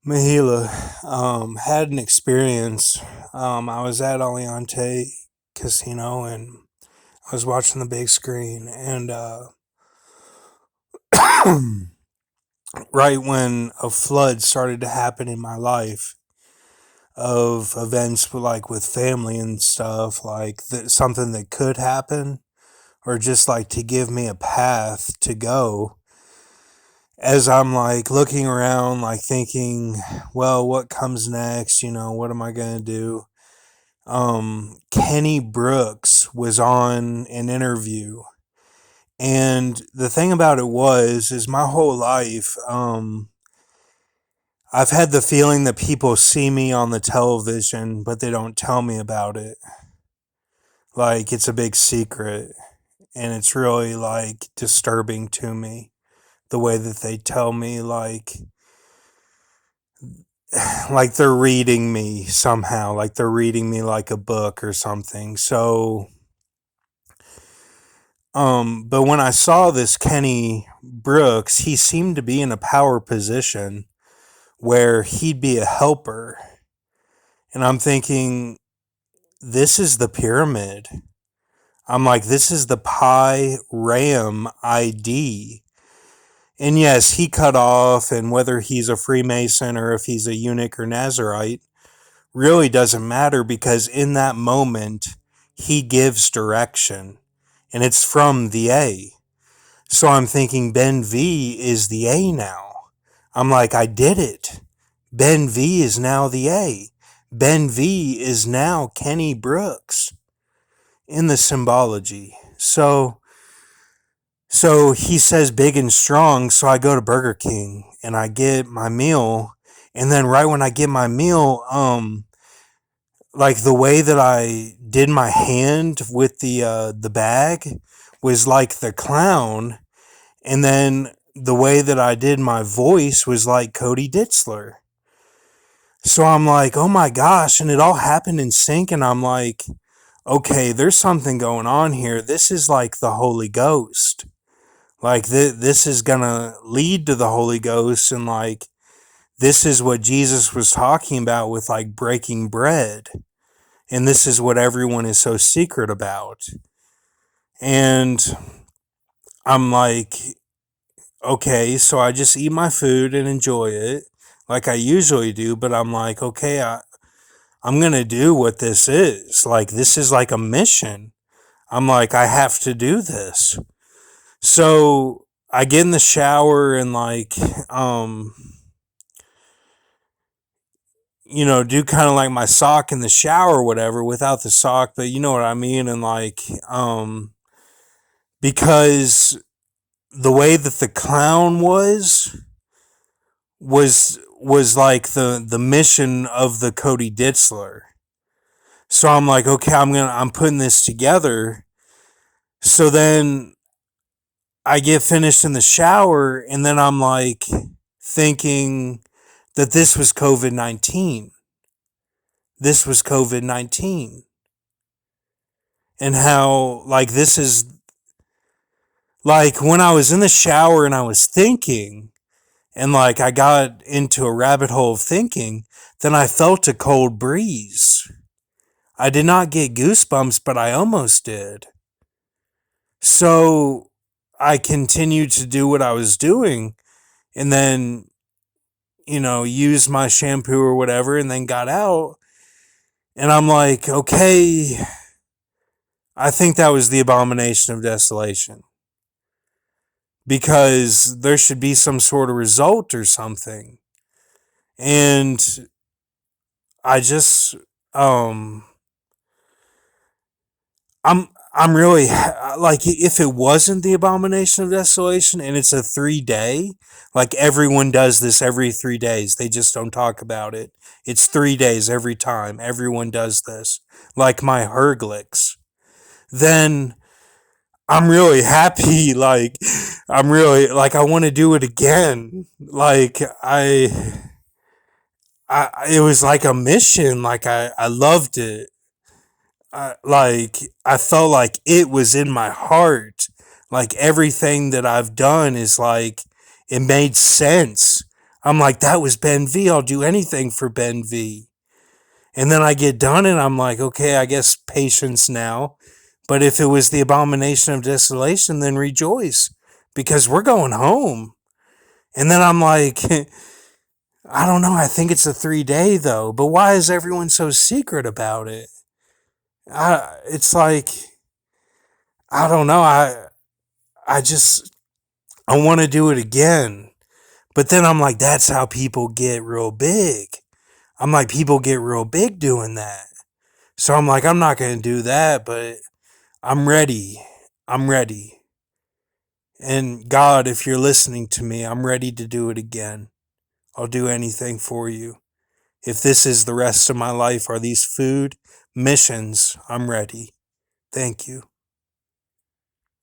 Mahila, had an experience. I was at Aliante Casino and I was watching the big screen, and right when a flood started to happen in my life of events like with family and stuff, like something that could happen, or just like to give me a path to go. As I'm like looking around, like thinking, well, what comes next? What am I going to do? Kenny Brooks was on an interview. And the thing about it is my whole life, I've had the feeling that people see me on the television, but they don't tell me about it. Like it's a big secret. And it's really like disturbing to me the way that they tell me, like they're reading me somehow, like they're reading me like a book or something. So but when I saw this Kenny Brooks, he seemed to be in a power position where he'd be a helper. And I'm thinking, this is the pyramid. I'm like, this is the Pi Ram ID. And yes, he cut off, and whether he's a Freemason or if he's a eunuch or Nazarite really doesn't matter, because in that moment, he gives direction. And it's from the A. So I'm thinking Ben V is the A now. I'm like, I did it. Ben V is now the A. Ben V is now Kenny Brooks in the symbology. So he says big and strong, so I go to Burger King and I get my meal, and then right when I get my meal, like the way that I did my hand with the bag was like the clown. And then the way that I did my voice was like Cody Ditzler. So I'm like, oh my gosh. And it all happened in sync. And I'm like, okay, there's something going on here. This is like the Holy Ghost. Like, this is going to lead to the Holy Ghost. And like, this is what Jesus was talking about with like breaking bread. And this is what everyone is so secret about. And I'm like, okay, so I just eat my food and enjoy it like I usually do, but I'm like, okay, I'm going to do what this is. Like, this is like a mission. I'm like, I have to do this. So I get in the shower and like, do kind of like my sock in the shower or whatever without the sock, but you know what I mean? And like, because the way that the clown was like the mission of the Cody Ditzler. So I'm like, okay, I'm putting this together. So then I get finished in the shower, and then I'm like thinking that this was COVID-19. This was COVID-19. And how like this is like when I was in the shower and I was thinking, and like I got into a rabbit hole of thinking, then I felt a cold breeze. I did not get goosebumps, but I almost did. So I continued to do what I was doing, and then, use my shampoo or whatever, and then got out. And I'm like, okay, I think that was the abomination of desolation, because there should be some sort of result or something. And I just, I'm really like, if it wasn't the abomination of desolation and it's a 3 day, like everyone does this every 3 days, they just don't talk about it. It's 3 days every time. Everyone does this, like my Herglix. Then I'm really happy. Like I'm really like I want to do it again. Like it was like a mission. Like I loved it. Like I felt like it was in my heart. Like everything that I've done is like it made sense. I'm like, that was Ben V. I'll do anything for Ben V. And then I get done and I'm like, okay, I guess patience now. But if it was the abomination of desolation, then rejoice because we're going home. And then I'm like, I don't know. I think it's a 3-day though. But why is everyone so secret about it? It's like, I don't know. I just, I want to do it again. But then I'm like, that's how people get real big. I'm like, people get real big doing that. So I'm like, I'm not going to do that, but I'm ready. I'm ready. And God, if you're listening to me, I'm ready to do it again. I'll do anything for you. If this is the rest of my life, are these food missions, I'm ready. Thank you.